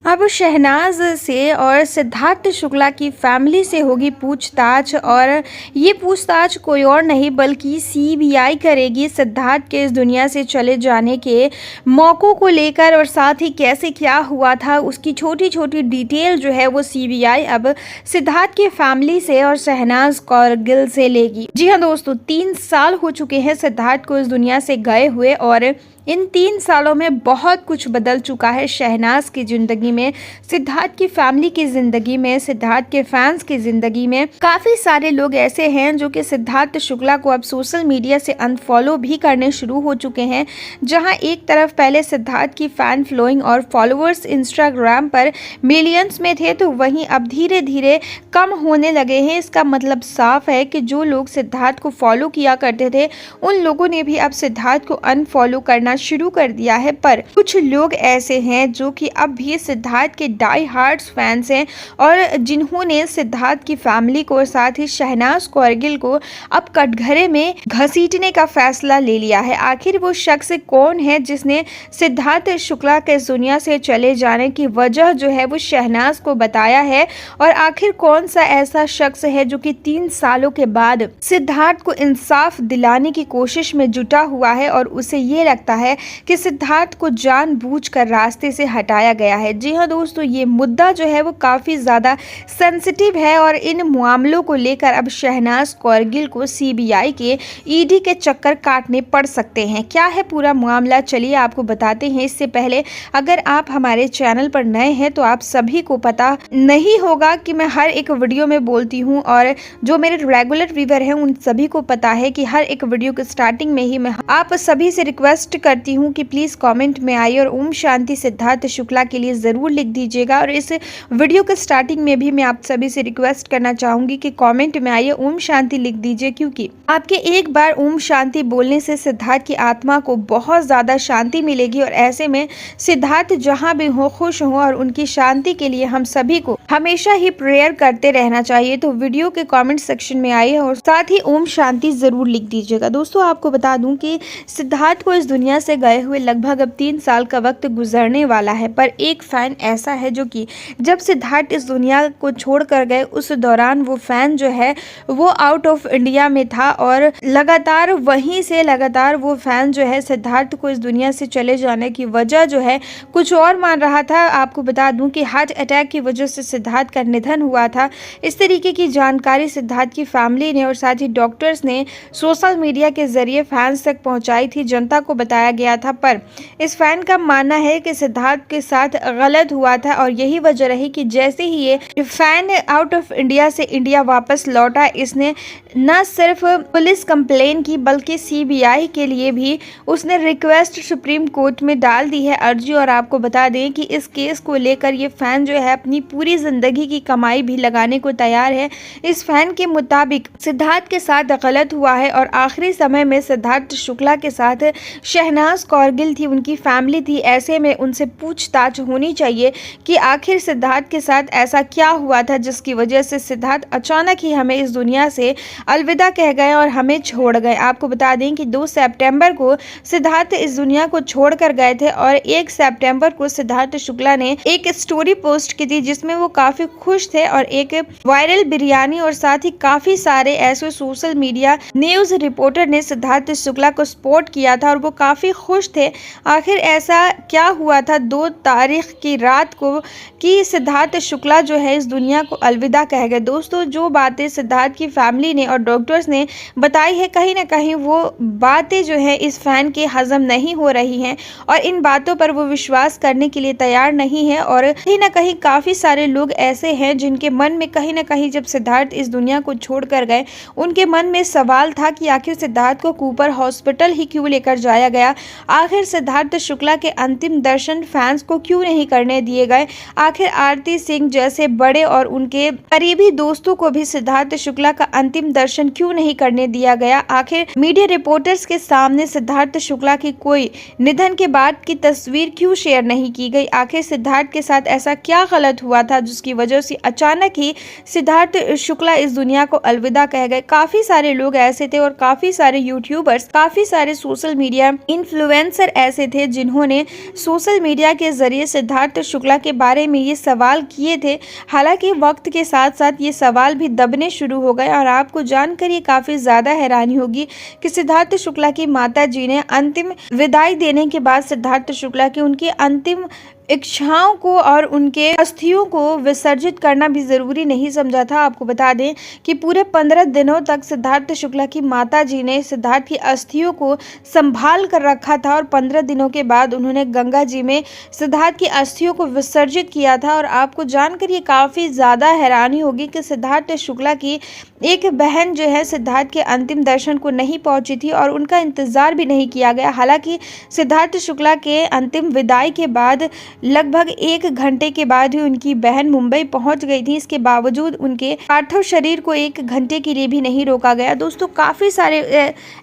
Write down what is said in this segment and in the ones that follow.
अब शहनाज से और सिद्धार्थ शुक्ला की फैमिली से होगी पूछताछ, और ये पूछताछ कोई और नहीं बल्कि सीबीआई करेगी सिद्धार्थ के इस दुनिया से चले जाने के मौक़ों को लेकर, और साथ ही कैसे क्या हुआ था उसकी छोटी छोटी डिटेल जो है वो सीबीआई अब सिद्धार्थ के फैमिली से और शहनाज कौर गिल से लेगी। जी हाँ दोस्तों, 3 साल हो चुके हैं सिद्धार्थ को इस दुनिया से गए हुए, और इन 3 सालों में बहुत कुछ बदल चुका है शहनाज की ज़िंदगी में, सिद्धार्थ की फैमिली की ज़िंदगी में, सिद्धार्थ के फैंस की ज़िंदगी में। काफ़ी सारे लोग ऐसे हैं जो कि सिद्धार्थ शुक्ला को अब सोशल मीडिया से अनफॉलो भी करने शुरू हो चुके हैं। जहां एक तरफ पहले सिद्धार्थ की फ़ैन फॉलोइंग और फॉलोअर्स इंस्टाग्राम पर मिलियंस में थे, तो वहीं अब धीरे धीरे कम होने लगे हैं। इसका मतलब साफ है कि जो लोग सिद्धार्थ को फॉलो किया करते थे उन लोगों ने भी अब सिद्धार्थ को अनफॉलो करना शुरू कर दिया है। पर कुछ लोग ऐसे हैं जो कि अब भी सिद्धार्थ के डाई हार्ट्स फैंस हैं, और जिन्होंने सिद्धार्थ की फैमिली को, साथ ही शहनाज कौर गिल को अब कटघरे में घसीटने का फैसला ले लिया है। आखिर वो शख्स कौन है जिसने सिद्धार्थ शुक्ला के दुनिया से चले जाने की वजह जो है वो शहनाज को बताया है, और आखिर कौन सा ऐसा शख्स है जो कि 3 सालों के बाद सिद्धार्थ को इंसाफ दिलाने की कोशिश में जुटा हुआ है, और उसे ये लगता है कि सिद्धार्थ को जानबूझकर रास्ते से हटाया गया है। जी हाँ दोस्तों, ये मुद्दा जो है वो काफ़ी ज़्यादा सेंसिटिव है, और इन मामलों को लेकर अब शहनाज कौर गिल को सीबीआई के ईडी के चक्कर काटने पड़ सकते हैं। क्या है पूरा मामला, चलिए आपको बताते हैं। इससे पहले अगर आप हमारे चैनल पर नए हैं तो आप सभी को पता नहीं होगा कि मैं हर एक वीडियो में बोलती हूँ, और जो मेरे रेगुलर व्यूअर हैं उन सभी को पता है कि हर एक वीडियो के स्टार्टिंग में ही मैं आप सभी से रिक्वेस्ट करती हूँ कि प्लीज़ कमेंट में आइए और ओम शांति सिद्धार्थ शुक्ला के लिए ज़रूर लिख दीजिएगा। और इस वीडियो के स्टार्टिंग में भी मैं आप सभी से रिक्वेस्ट करना चाहूँगी कि कमेंट में आइए ओम शांति लिख दीजिए, क्योंकि आपके एक बार ओम शांति बोलने से सिद्धार्थ की आत्मा को बहुत ज़्यादा शांति मिलेगी, और ऐसे में सिद्धार्थ जहाँ भी हो खुश हो, और उनकी शांति के लिए हम सभी को हमेशा ही प्रेयर करते रहना चाहिए। तो वीडियो के कॉमेंट सेक्शन में आइए और साथ ही ओम शांति ज़रूर लिख दीजिएगा। दोस्तों आपको बता दूँ कि सिद्धार्थ को इस दुनिया से गए हुए लगभग अब 3 साल का वक्त गुजरने वाला है, पर एक फ़ैन ऐसा है जो कि जब सिद्धार्थ इस दुनिया को छोड़ कर गए उस दौरान वो फ़ैन जो है वो आउट ऑफ इंडिया में था, और लगातार वहीं से लगातार वो फ़ैन जो है सिद्धार्थ को इस दुनिया से चले जाने की वजह जो है कुछ और मान रहा था। आपको बता दूं कि हार्ट अटैक की वजह से सिद्धार्थ का निधन हुआ था। इस तरीके की जानकारी सिद्धार्थ की फैमिली ने और साथ ही डॉक्टर्स ने सोशल मीडिया के जरिए फैंस तक पहुंचाई थी, जनता को बताया गया था। पर इस फैन का मानना है कि सिद्धार्थ के साथ गलत हुआ था, और यही वजह रही कि जैसे ही ये फैन आउट ऑफ इंडिया से इंडिया वापस लौटा, इसने न सिर्फ पुलिस कंप्लेन की बल्कि सीबीआई के लिए भी उसने रिक्वेस्ट सुप्रीम कोर्ट में डाल दी है, अर्जी। और आपको बता दें कि इस केस को लेकर ये फैन जो है अपनी पूरी जिंदगी की कमाई भी लगाने को तैयार है। इस फैन के मुताबिक सिद्धार्थ के साथ गलत हुआ है, और आखिरी समय में सिद्धार्थ शुक्ला के साथ शहनाज कौर गिल थी, उनकी फैमिली थी। ऐसे में उनसे पूछताछ होनी चाहिए कि आखिर सिद्धार्थ के साथ ऐसा क्या हुआ था जिसकी वजह से सिद्धार्थ अचानक ही हमें इस दुनिया से अलविदा कह गए और हमें छोड़ गए। आपको बता दें कि 2 सितंबर को सिद्धार्थ इस दुनिया को छोड़कर गए थे, और 1 सितंबर को सिद्धार्थ शुक्ला ने एक स्टोरी पोस्ट की थी जिसमें वो काफी खुश थे, और एक वायरल बिरयानी और साथ ही काफी सारे ऐसे सोशल मीडिया न्यूज रिपोर्टर ने सिद्धार्थ शुक्ला को सपोर्ट किया था, और वो काफी खुश थे। आखिर ऐसा क्या हुआ था 2 तारीख की रात को कि सिद्धार्थ शुक्ला जो है इस दुनिया को अलविदा कह गए। दोस्तों जो बातें सिद्धार्थ की फैमिली ने और डॉक्टर्स ने बताई है, कहीं ना कहीं वो बातें जो है इस फैन के हजम नहीं हो रही हैं, और इन बातों पर वो विश्वास करने के लिए तैयार नहीं है। और कहीं ना कहीं काफ़ी सारे लोग ऐसे हैं जिनके मन में कहीं ना कहीं जब सिद्धार्थ इस दुनिया को छोड़ कर गए उनके मन में सवाल था कि आखिर सिद्धार्थ को कूपर हॉस्पिटल ही क्यों लेकर जाया गया, आखिर सिद्धार्थ शुक्ला के अंतिम दर्शन फैंस को क्यों नहीं करने दिए गए, आखिर आरती सिंह जैसे बड़े और उनके करीबी दोस्तों को भी सिद्धार्थ शुक्ला का अंतिम दर्शन क्यों नहीं करने दिया गया, आखिर मीडिया रिपोर्टर्स के सामने सिद्धार्थ शुक्ला की कोई निधन के बाद की तस्वीर क्यों शेयर नहीं की गई, आखिर सिद्धार्थ के साथ ऐसा क्या गलत हुआ था जिसकी वजह से अचानक ही सिद्धार्थ शुक्ला इस दुनिया को अलविदा कह गए। काफी सारे लोग ऐसे थे और काफी सारे यूट्यूबर्स, काफी सारे सोशल मीडिया इन्फ्लुएंसर ऐसे थे जिन्होंने सोशल मीडिया के ज़रिए सिद्धार्थ शुक्ला के बारे में ये सवाल किए थे। हालाँकि वक्त के साथ-साथ ये सवाल भी दबने शुरू हो गए और आपको जानकर ये काफ़ी ज़्यादा हैरानी होगी कि सिद्धार्थ शुक्ला की माताजी ने अंतिम विदाई देने के बाद सिद्धार्थ शुक्ला की उनकी अंतिम इच्छाओं को और उनके अस्थियों को विसर्जित करना भी ज़रूरी नहीं समझा था। आपको बता दें कि पूरे 15 दिनों तक सिद्धार्थ शुक्ला की माताजी ने सिद्धार्थ की अस्थियों को संभाल कर रखा था और 15 दिनों के बाद उन्होंने गंगा जी में सिद्धार्थ की अस्थियों को विसर्जित किया था। और आपको जानकर ये काफ़ी ज़्यादा हैरानी होगी कि सिद्धार्थ शुक्ला की एक बहन जो है सिद्धार्थ के अंतिम दर्शन को नहीं पहुंची थी और उनका इंतज़ार भी नहीं किया गया। हालांकि सिद्धार्थ शुक्ला के अंतिम विदाई के बाद लगभग 1 घंटे के बाद ही उनकी बहन मुंबई पहुंच गई थी। इसके बावजूद उनके पार्थिव शरीर को 1 घंटे के लिए भी नहीं रोका गया। दोस्तों, काफ़ी सारे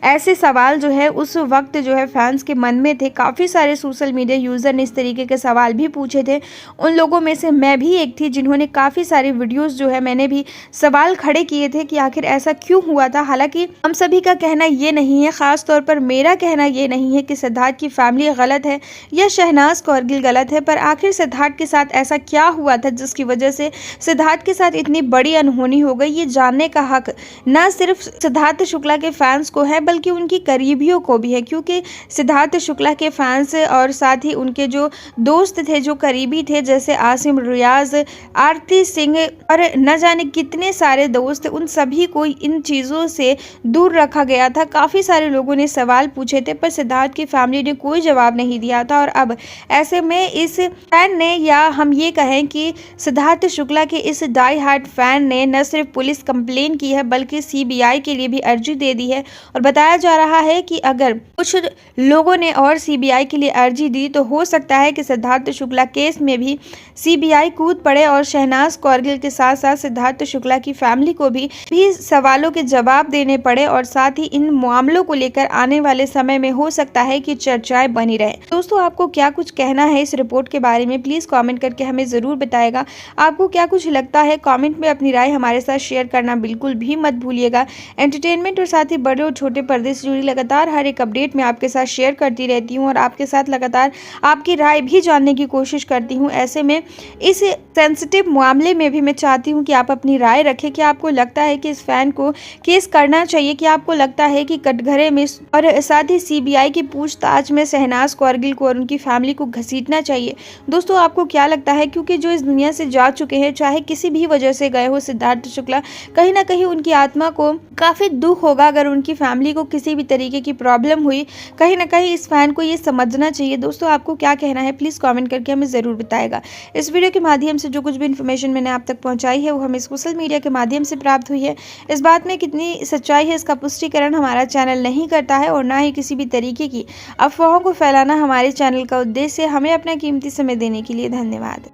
ऐसे सवाल जो है उस वक्त जो है फैंस के मन में थे। काफ़ी सारे सोशल मीडिया यूज़र ने इस तरीके के सवाल भी पूछे थे। उन लोगों में से मैं भी एक थी जिन्होंने काफ़ी सारे वीडियोज़ जो है मैंने भी सवाल खड़े किए थे कि आखिर ऐसा क्यों हुआ था। हालांकि हम सभी का कहना ये नहीं है, ख़ास तौर पर मेरा कहना ये नहीं है कि सिद्धार्थ की फैमिली गलत है या शहनाज कौरगिल गलत है, पर आखिर सिद्धार्थ के साथ ऐसा क्या हुआ था जिसकी वजह से सिद्धार्थ के साथ इतनी बड़ी अनहोनी हो गई। ये जानने का हक न सिर्फ सिद्धार्थ शुक्ला के फैंस को है बल्कि उनकी करीबियों को भी है, क्योंकि सिद्धार्थ शुक्ला के फैंस और साथ ही उनके जो दोस्त थे, जो करीबी थे, जैसे आसिम रियाज, आरती सिंह और न जाने कितने सारे दोस्त, उन सभी को इन चीज़ों से दूर रखा गया था। काफ़ी सारे लोगों ने सवाल पूछे थे पर सिद्धार्थ की फैमिली ने कोई जवाब नहीं दिया था। और अब ऐसे में इस फैन ने, या हम ये कहें कि सिद्धार्थ शुक्ला के इस डाई हार्ट फैन ने न सिर्फ पुलिस कंप्लेन की है बल्कि सीबीआई के लिए भी अर्जी दे दी है। और बताया जा रहा है कि अगर कुछ लोगों ने और सीबीआई के लिए अर्जी दी तो हो सकता है कि सिद्धार्थ शुक्ला केस में भी सीबीआई कूद पड़े और शहनाज कौरगिल के साथ साथ सिद्धार्थ शुक्ला की फैमिली को भी सवालों के जवाब देने पड़े। और साथ ही इन मामलों को लेकर आने वाले समय में हो सकता है कि चर्चाएं बनी रहे। दोस्तों, आपको क्या कुछ कहना है इस रिपोर्ट के बारे में, प्लीज़ कमेंट करके हमें ज़रूर बताएगा। आपको क्या कुछ लगता है, कमेंट में अपनी राय हमारे साथ शेयर करना बिल्कुल भी मत भूलिएगा। एंटरटेनमेंट और साथ ही बड़े और छोटे पर्दे से जुड़ी लगातार हर एक अपडेट मैं आपके साथ शेयर करती रहती हूँ और आपके साथ लगातार आपकी राय भी जानने की कोशिश करती हूँ। ऐसे में इस सेंसिटिव मामले में भी मैं चाहती हूँ कि आप अपनी राय रखें कि आपको लगता है कि इस फैन को केस करना चाहिए, कि आपको लगता है कि कटघरे में और साथ ही सीबीआई की पूछताछ में शहनाज कौरगिल को और उनकी फैमिली को घसीटना चाहिए। दोस्तों, आपको क्या लगता है? क्योंकि जो इस दुनिया से जा चुके हैं, चाहे किसी भी वजह से गए हो सिद्धार्थ शुक्ला, कहीं ना कहीं उनकी आत्मा को काफ़ी दुख होगा अगर उनकी फैमिली को किसी भी तरीके की प्रॉब्लम हुई। कहीं ना कहीं इस फैन को ये समझना चाहिए। दोस्तों, आपको क्या कहना है, प्लीज़ कमेंट करके हमें ज़रूर बताएगा। इस वीडियो के माध्यम से जो कुछ भी इन्फॉर्मेशन मैंने आप तक पहुँचाई है वो हमें सोशल मीडिया के माध्यम से प्राप्त हुई है। इस बात में कितनी सच्चाई है इसका पुष्टिकरण हमारा चैनल नहीं करता है और ना ही किसी भी तरीके की अफवाहों को फैलाना हमारे चैनल का उद्देश्य है। हमें अपना कीमती समय देने के लिए धन्यवाद।